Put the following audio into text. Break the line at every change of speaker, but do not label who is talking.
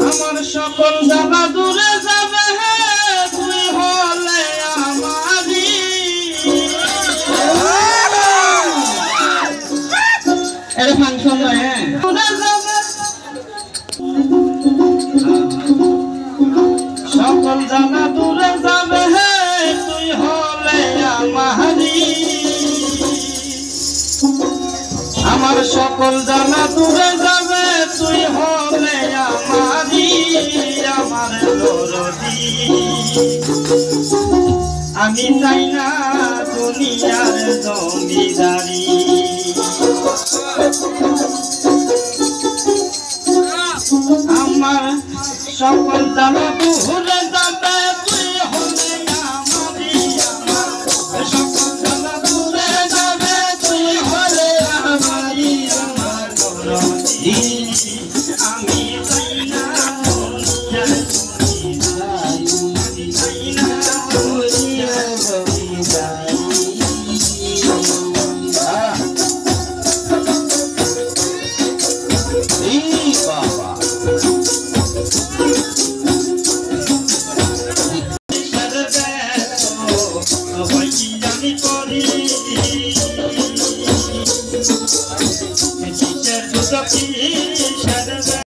আমার সকল জ্বালা দূরে যাবে তুই হলে আমারি। এটা ফাংশন নয়, হ্যাঁ সকল জ্বালা দূরে যাবে তুই হলে আমারি। আমার সকল জ্বালা দূরে যাবে তুই হলে আমারি। আমার দরদি আমি চাই না দুনিয়ার জমিদারি। আমার সকল জ্বালা দূরে যাবে তুই হলে আমারি। আমার সকল জ্বালা দূরে যাবে তুই হলে আমারি। আমার দরদি আমি চাই না দুনিয়ার জমিদারি, চাই না দুনিয়ার জমিদারি।